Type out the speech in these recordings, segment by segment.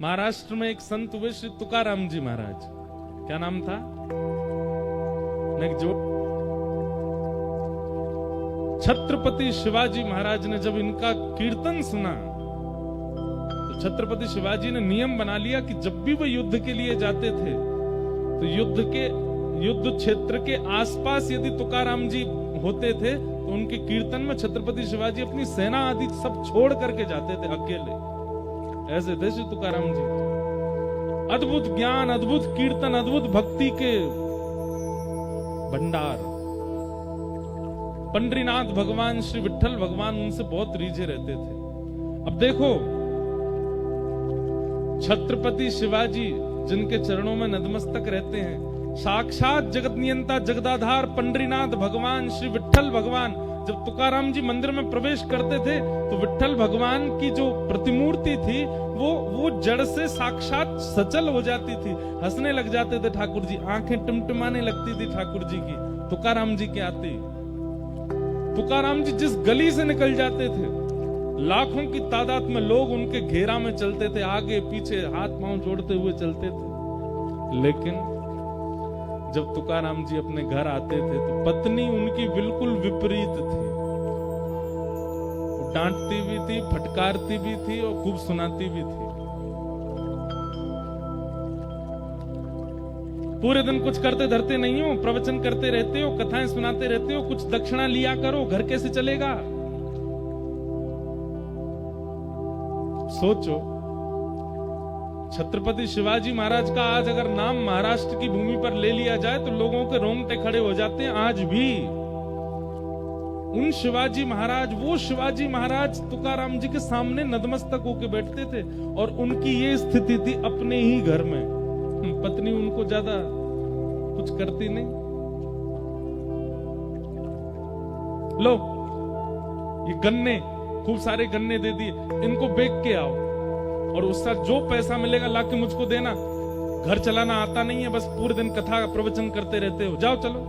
महाराष्ट्र में एक संत हुए श्री तुकाराम जी महाराज। क्या नाम था? जो छत्रपति शिवाजी महाराज ने जब इनका कीर्तन सुना तो छत्रपति शिवाजी ने नियम बना लिया कि जब भी वो युद्ध के लिए जाते थे तो युद्ध क्षेत्र के आसपास यदि तुकाराम जी होते थे तो उनके कीर्तन में छत्रपति शिवाजी अपनी सेना आदि सब छोड़ करके जाते थे अकेले। ऐसे थे श्री तुकाराम जी। अद्भुत ज्ञान, अद्भुत कीर्तन, अद्भुत भक्ति के भंडार। पंडरीनाथ भगवान, श्री विठ्ठल भगवान उनसे बहुत रीझे रहते थे। अब देखो, छत्रपति शिवाजी जिनके चरणों में नतमस्तक रहते हैं, साक्षात जगत नियंता जगदाधार पंडरीनाथ भगवान श्री विठ्ठल भगवान जब तुकाराम जी मंदिर में प्रवेश करते थे तो विठ्ठल भगवान की जो प्रतिमूर्ति थी वो जड़ से साक्षात सचल हो जाती थी। हंसने लग जाते थे ठाकुर जी, आंखें टिमटिमाने लगती थी ठाकुर जी की तुकाराम जी के आते। तुकाराम जी जिस गली से निकल जाते थे लाखों की तादाद में लोग उनके घेरा में चलते थे, आगे पीछे हाथ पांव जोड़ते हुए चलते थे। लेकिन जब तुकाराम जी अपने घर आते थे तो पत्नी उनकी बिल्कुल विपरीत थी। वो डांटती भी थी, फटकारती भी थी और खूब सुनाती भी थी। पूरे दिन कुछ करते धरते नहीं हो, प्रवचन करते रहते हो, कथाएं सुनाते रहते हो, कुछ दक्षिणा लिया करो, घर कैसे चलेगा? सोचो, छत्रपति शिवाजी महाराज का आज अगर नाम महाराष्ट्र की भूमि पर ले लिया जाए तो लोगों के रोंगटे खड़े हो जाते हैं। आज भी उन शिवाजी महाराज, वो शिवाजी महाराज तुकाराम जी के सामने नतमस्तक होकर बैठते थे और उनकी ये स्थिति थी अपने ही घर में। पत्नी उनको ज्यादा कुछ करती नहीं। लो, ये गन्ने, खूब सारे गन्ने दे दिए, इनको बेच के आओ और उसका जो पैसा मिलेगा लाके मुझको देना। घर चलाना आता नहीं है, बस पूरे दिन कथा प्रवचन करते रहते हो, जाओ चलो।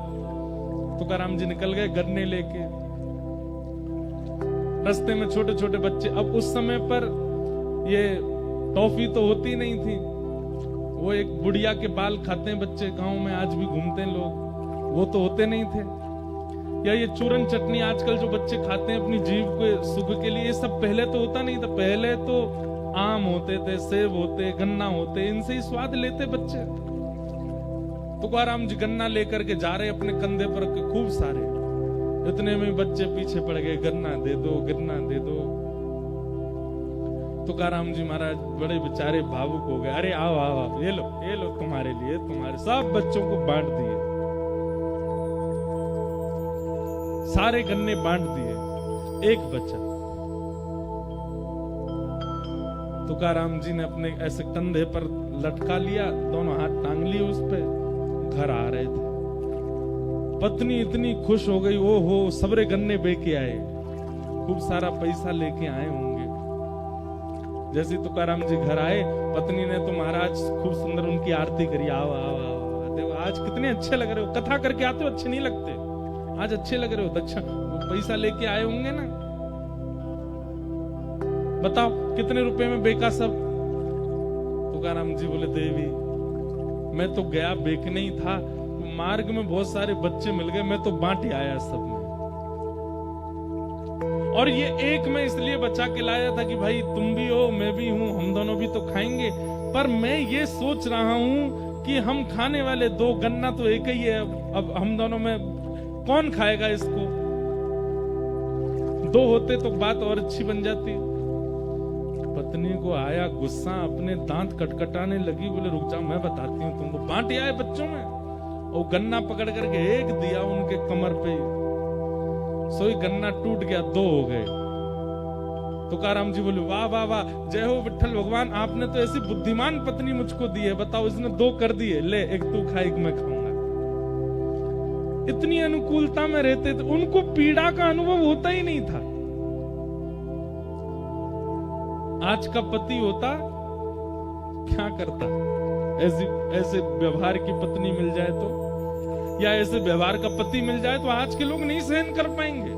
तुकाराम जी निकल गए गन्ने लेके। रास्ते में छोटे छोटे बच्चे, अब उस समय पर ये टॉफी तो होती नहीं थी, वो एक बुढ़िया के बाल खाते हैं बच्चे, गांव में आज भी घूमते हैं लोग, वो तो होते नहीं थे। या ये चूरन चटनी आजकल जो बच्चे खाते हैं अपनी जीभ के सुख के लिए, ये सब पहले तो होता नहीं था। पहले तो आम होते थे, सेब होते, गन्ना होते, इनसे ही स्वाद लेते बच्चे। तुकाराम जी गन्ना लेकर के जा रहे अपने कंधे पर खूब सारे, इतने में बच्चे पीछे पड़ गए, गन्ना दे दो, गन्ना दे दो। तुकाराम जी महाराज बड़े बेचारे भावुक हो गए। अरे आओ आओ आओ, ये लो तुम्हारे लिए, तुम्हारे सब बच्चों को बांट दिए, सारे गन्ने बांट दिए, एक बच्चा। तुकाराम जी ने अपने ऐसे कंधे पर लटका लिया, दोनों हाथ टांग लिए उस पे, घर आ रहे थे। पत्नी इतनी खुश हो गई, ओ हो सबरे गन्ने बेके आए, खूब सारा पैसा लेके आए होंगे। जैसे तुकाराम जी घर आए, पत्नी ने तो महाराज खूब सुंदर उनकी आरती करी। आओ आओ आओ, देखो आज कितने अच्छे लग रहे हो, कथा करके आते हो अच्छे नहीं लगते, आज अच्छे लग रहे हो, दक्षिण पैसा लेके आए होंगे ना, बताओ कितने रुपए में बेका सब? तुकाराम जी बोले, देवी मैं तो गया बेकने ही था, मार्ग में बहुत सारे बच्चे मिल गए, मैं तो बांट आया सब में, और ये एक मैं इसलिए बचा के लाया था कि भाई तुम भी हो मैं भी हूं, हम दोनों भी तो खाएंगे। पर मैं ये सोच रहा हूं कि हम खाने वाले दो, गन्ना तो एक ही है, अब हम दोनों में कौन खाएगा इसको? दो होते तो बात और अच्छी बन जाती। पत्नी को आया गुस्सा, अपने दांत कटकटाने लगी, बोले रुक जाओ मैं बताती हूँ तुमको। बांट आए बच्चों में, और गन्ना पकड़ करके एक दिया उनके कमर पे, सोई गन्ना टूट गया, दो हो गए। तुकाराम जी बोले, वाह वाह वाह, जय हो विठ्ठल भगवान, आपने तो ऐसी बुद्धिमान पत्नी मुझको दी है, बताओ इसने दो कर दिए, ले एक तू खा एक मैं खाऊंगा। इतनी अनुकूलता में रहते थे, उनको पीड़ा का अनुभव होता ही नहीं था। आज का पति होता क्या करता? ऐसे व्यवहार की पत्नी मिल जाए तो, या ऐसे व्यवहार का पति मिल जाए तो आज के लोग नहीं सहन कर पाएंगे।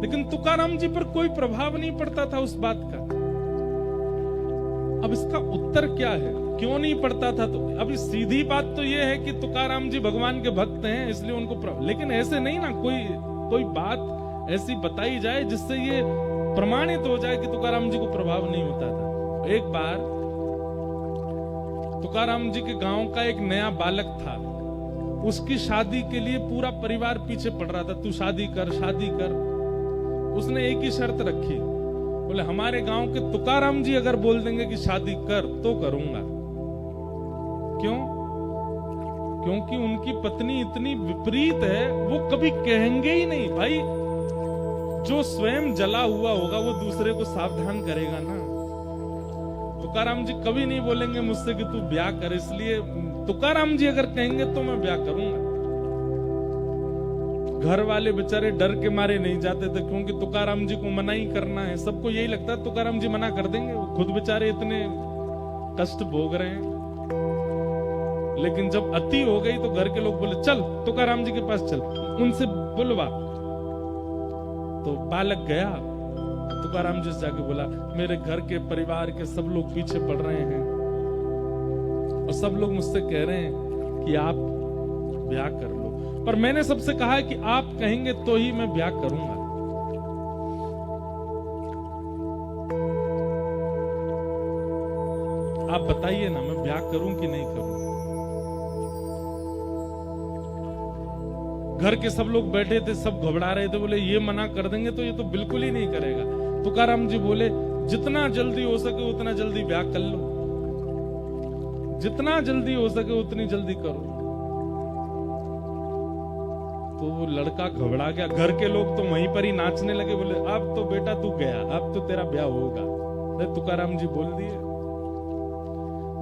लेकिन तुकाराम जी पर कोई प्रभाव नहीं पड़ता था उस बात का। अब इसका उत्तर क्या है, क्यों नहीं पढ़ता था? तो अभी सीधी बात तो ये है कि तुकाराम जी भगवान के भक्त हैं, इसलिए उनको लेकिन ऐसे नहीं ना, कोई बात ऐसी बताई जाए जिससे ये प्रमाणित हो जाए कि तुकाराम जी को प्रभाव नहीं होता था। एक बार तुकाराम जी के गांव का एक नया बालक था, उसकी शादी के लिए पूरा परिवार पीछे पड़ रहा था, तू शादी कर शादी कर। उसने एक ही शर्त रखी, बोले हमारे गांव के तुकाराम जी अगर बोल देंगे कि शादी कर तो करूंगा। क्यों? क्योंकि उनकी पत्नी इतनी विपरीत है, वो कभी कहेंगे ही नहीं। भाई जो स्वयं जला हुआ होगा वो दूसरे को सावधान करेगा ना। तुकाराम जी कभी नहीं बोलेंगे मुझसे कि तू ब्याह कर, इसलिए तुकाराम जी अगर कहेंगे तो मैं ब्याह करूंगा। घर वाले बेचारे डर के मारे नहीं जाते थे, क्योंकि तुकाराम जी को मना ही करना है। सबको यही लगता है तुकाराम जी मना कर देंगे, वो खुद बेचारे इतने कष्ट भोग रहे हैं। लेकिन जब अति हो गई तो घर के लोग बोले चल तुकाराम जी के पास चल, उनसे बुलवा। तो बालक गया, तुकाराम जी से जाके बोला मेरे घर के परिवार के सब लोग पीछे पड़ रहे हैं और सब लोग मुझसे कह रहे हैं कि आप ब्याह कर लो, पर मैंने सबसे कहा है कि आप कहेंगे तो ही मैं ब्याह करूंगा। आप बताइए ना, मैं ब्याह करूं कि नहीं करूं? घर के सब लोग बैठे थे, सब घबरा रहे थे, बोले ये मना कर देंगे तो ये तो बिल्कुल ही नहीं करेगा। तुकाराम जी बोले जितना जल्दी हो सके उतना जल्दी ब्याह कर लो, जितना जल्दी हो सके उतनी जल्दी करो। तो वो लड़का घबरा गया, घर के लोग तो वहीं पर ही नाचने लगे, बोले अब तो बेटा तू गया, अब तो तेरा ब्याह होगा। तुकाराम जी बोल दिए,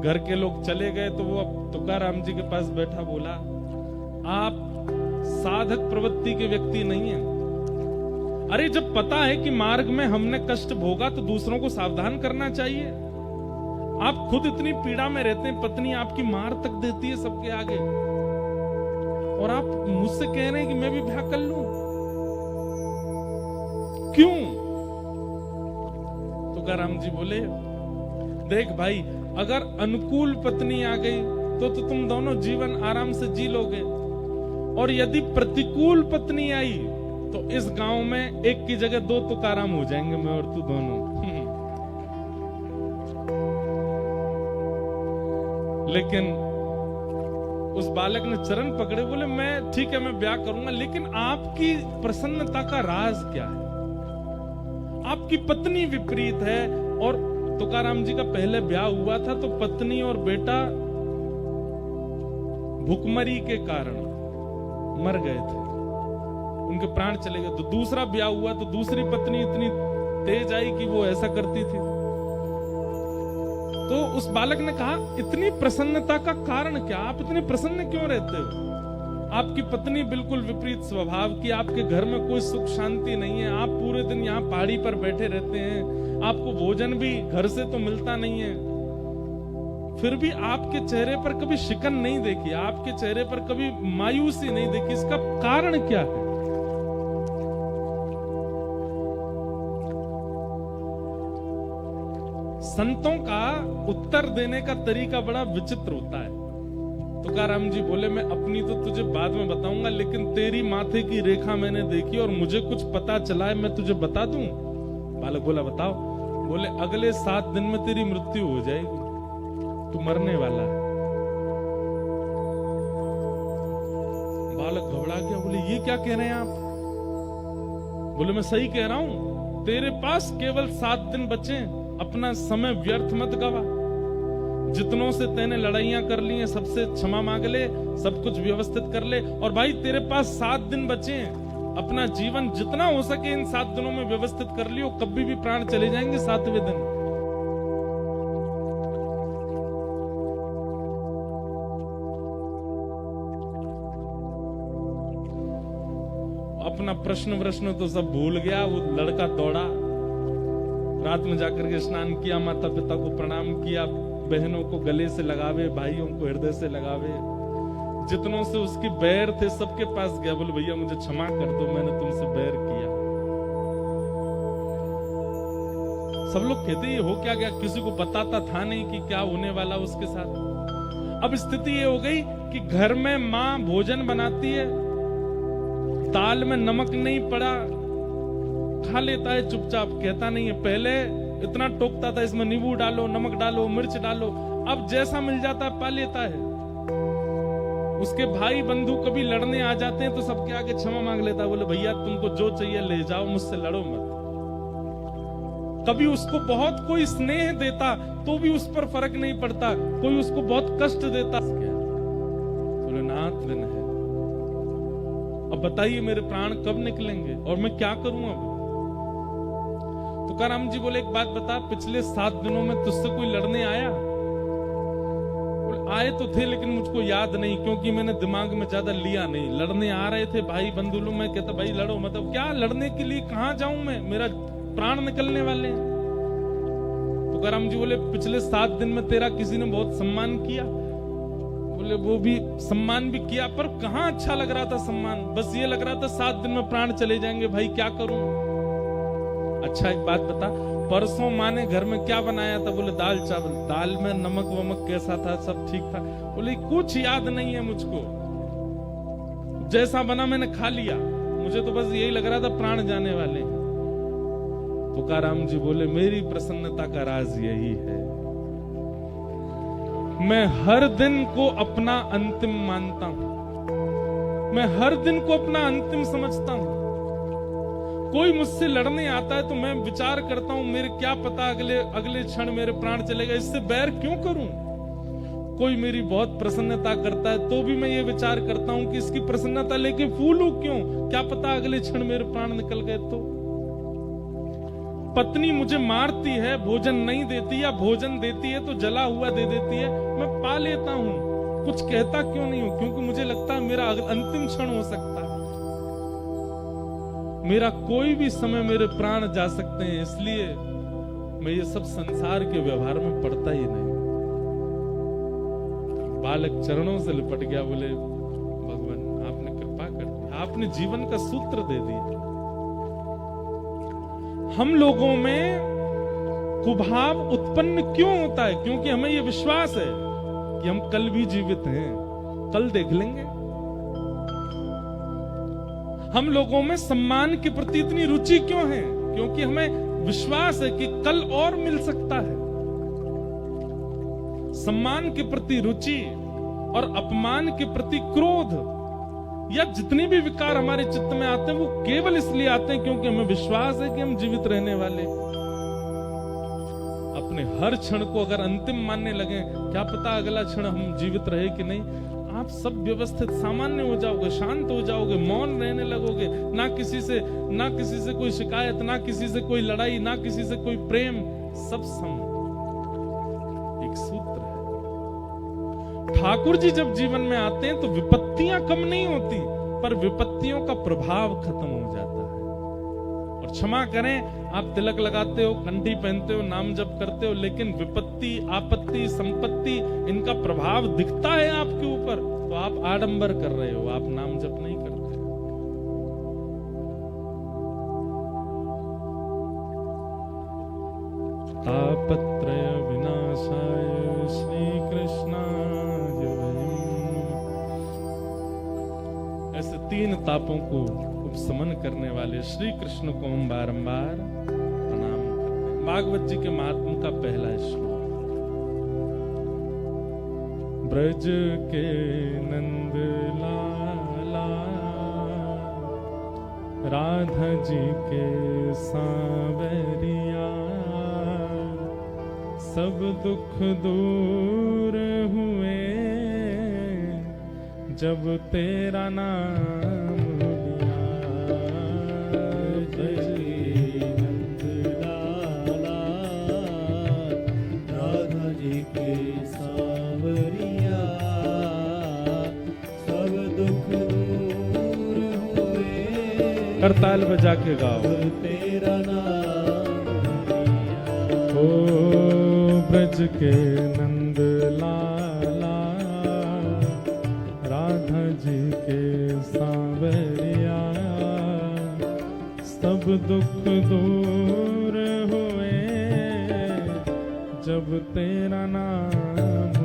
घर के लोग चले गए। तो वो अब तुकाराम जी के पास बैठा, बोला आप साधक प्रवृत्ति के व्यक्ति नहीं है। अरे जब पता है कि मार्ग में हमने कष्ट भोगा तो दूसरों को सावधान करना चाहिए। आप खुद इतनी पीड़ा में रहते हैं, पत्नी आपकी मार तक देती है सबके आगे, और आप मुझसे कह रहे हैं कि मैं भी ब्याह कर लूं। क्यों? तुकाराम जी बोले देख भाई, अगर अनुकूल पत्नी आ गई तो तुम दोनों जीवन आराम से जी लोगे, और यदि प्रतिकूल पत्नी आई तो इस गांव में एक की जगह दो तुकाराम हो जाएंगे, मैं और तू दोनों। लेकिन उस बालक ने चरण पकड़े, बोले मैं ठीक है मैं ब्याह करूंगा, लेकिन आपकी प्रसन्नता का राज क्या है? आपकी पत्नी विपरीत है। और तुकाराम जी का पहले ब्याह हुआ था तो पत्नी और बेटा भुखमरी के कारण मर गए थे, उनके प्राण चले गए। तो दूसरा ब्याह हुआ तो दूसरी पत्नी इतनी तेज आई कि वो ऐसा करती थी। तो उस बालक ने कहा इतनी प्रसन्नता का कारण क्या? आप इतने प्रसन्न क्यों रहते हो? आपकी पत्नी बिल्कुल विपरीत स्वभाव की, आपके घर में कोई सुख शांति नहीं है, आप पूरे दिन यहाँ पहाड़ी पर बैठे रहते हैं, आपको भोजन भी घर से तो मिलता नहीं है, फिर भी आपके चेहरे पर कभी शिकन नहीं देखी, आपके चेहरे पर कभी मायूसी नहीं देखी। इसका कारण क्या है? संतों का उत्तर देने का तरीका बड़ा विचित्र होता है। तुकाराम जी बोले मैं अपनी तो तुझे बाद में बताऊंगा, लेकिन तेरी माथे की रेखा मैंने देखी और मुझे कुछ पता चला है, मैं तुझे बता दूं। बालक बोला बताओ। बोले अगले 7 दिन में तेरी मृत्यु हो जाएगी, तू मरने वाला है। बालक घबरा गया, बोले ये क्या कह रहे हैं आप? बोले मैं सही कह रहा हूं, तेरे पास केवल 7 दिन बचे, अपना समय व्यर्थ मत गवा। जितनों से तेने लड़ाइयां कर ली हैं सबसे क्षमा मांग ले, सब कुछ व्यवस्थित कर ले, और भाई तेरे पास 7 दिन बचे हैं, अपना जीवन जितना हो सके इन 7 दिनों में व्यवस्थित कर लियो, कभी भी प्राण चले जाएंगे 7वें दिन। अपना प्रश्न तो सब भूल गया। वो लड़का दौड़ा, रात में जाकर के स्नान किया, माता पिता को प्रणाम किया, बहनों को गले से लगावे, भाइयों को हृदय से लगावे, जितनों से उसकी बैर थे सबके पास गया। बोले भैया मुझे क्षमा कर दो, मैंने तुमसे बैर किया। सब लोग कहते ये हो क्या गया, किसी को बताता था नहीं कि क्या होने वाला उसके साथ। अब स्थिति ये हो गई कि घर में माँ भोजन बनाती है, दाल में नमक नहीं पड़ा, खा लेता है चुपचाप, कहता नहीं है। पहले इतना टोकता था, इसमें नींबू डालो, नमक डालो, मिर्च डालो, अब जैसा मिल जाता है पा लेता है। उसके भाई बंधु कभी लड़ने आ जाते हैं तो सबके आगे क्षमा मांग लेता है, बोले भैया तुमको जो चाहिए ले जाओ, मुझसे लड़ो मत। कभी उसको बहुत कोई स्नेह देता तो भी उस पर फर्क नहीं पड़ता, कोई उसको बहुत कष्ट देता, बोले नाथ दिन है, अब बताइए मेरे प्राण कब निकलेंगे और मैं क्या करूं अब। तुकाराम जी बोले एक बात बता, पिछले 7 दिनों में तुझसे कोई लड़ने आया? आए तो थे लेकिन मुझको याद नहीं, क्योंकि मैंने दिमाग में ज्यादा लिया नहीं। लड़ने आ रहे थे भाई बंधु लोग, मैं कहता भाई लड़ो, मतलब क्या लड़ने के लिए कहां जाऊं मैं, मेरा प्राण निकलने वाले हैं। तुकाराम जी बोले पिछले 7 दिन में तेरा किसी ने बहुत सम्मान किया? बोले वो भी सम्मान भी किया, पर कहां अच्छा लग रहा था सम्मान, बस ये लग रहा था 7 दिन में प्राण चले जाएंगे, भाई क्या करूं। अच्छा एक बात बता, परसों माँ ने घर में क्या बनाया था? बोले दाल चावल। दाल में नमक वमक कैसा था? सब ठीक था। बोले कुछ याद नहीं है मुझको, जैसा बना मैंने खा लिया, मुझे तो बस यही लग रहा था प्राण जाने वाले। तुकाराम जी बोले मेरी प्रसन्नता का राज यही है, मैं हर दिन को अपना अंतिम मानता हूं, मैं हर दिन को अपना अंतिम समझता हूं। कोई मुझसे लड़ने आता है तो मैं विचार करता हूं मेरे क्या पता अगले क्षण मेरे प्राण चलेगा, इससे बैर क्यों करूं। कोई मेरी बहुत प्रसन्नता करता है तो भी मैं ये विचार करता हूं कि इसकी प्रसन्नता लेके फूलूं क्यों, क्या पता अगले क्षण मेरे प्राण निकल गए तो। पत्नी मुझे मारती है, भोजन नहीं देती, या भोजन देती है तो जला हुआ दे देती है, मैं पा लेता हूं, कुछ कहता क्यों नहीं हूं, क्योंकि मुझे लगता है मेरा अंतिम क्षण हो सकता है, मेरा कोई भी समय मेरे प्राण जा सकते हैं, इसलिए मैं ये सब संसार के व्यवहार में पड़ता ही नहीं। बालक चरणों से लिपट गया, बोले भगवान आपने कृपा कर दी, आपने जीवन का सूत्र दे दिया। हम लोगों में कुभाव उत्पन्न क्यों होता है? क्योंकि हमें यह विश्वास है कि हम कल भी जीवित हैं, कल देख लेंगे। हम लोगों में सम्मान के प्रति इतनी रुचि क्यों है? क्योंकि हमें विश्वास है कि कल और मिल सकता है। सम्मान के प्रति रुचि और अपमान के प्रति क्रोध, या जितने भी विकार हमारे चित्त में आते हैं वो केवल इसलिए आते हैं क्योंकि हमें विश्वास है कि हम जीवित रहने वाले। अपने हर क्षण को अगर अंतिम मानने लगे, क्या पता अगला क्षण हम जीवित रहे कि नहीं, आप सब व्यवस्थित सामान्य हो जाओगे, शांत हो जाओगे, मौन रहने लगोगे, ना किसी से कोई शिकायत, ना किसी से कोई लड़ाई, ना किसी से कोई प्रेम, सब सम। एक सूत्र है। ठाकुर जी जब जीवन में आते हैं तो विपत्तियां कम नहीं होती, पर विपत्तियों का प्रभाव खत्म हो जाता है। और क्षमा करें, आप तिलक लगाते हो, कंठी पहनते हो, नाम जप करते हो, लेकिन विपत्ति, आपत्ति, संपत्ति, इनका प्रभाव दिखता है आपके ऊपर, तो आप आडंबर कर रहे हो, आप नाम जप नहीं करते। तापत्रय विनाशाय श्री कृष्णाय वयम्। ऐसे 3 तापों को उपशमन करने वाले श्री कृष्ण को हम बारंबार प्रणाम करते हैं। भागवत जी के महात्म का पहला श्लोक। ब्रज के नंद लाला, राधा जी के सांवरिया, सब दुख दूर हुए जब तेरा नाम लिया। नंद लाला, राधा जी के सांवरिया, सब दुख दूर हुए, करताल बजा के गाओ, तेरा नाम लिया। ओ ब्रज के नंद लाला, राधा जी के सांवरिया, सब दुख दूर हुए जब तेरा नाम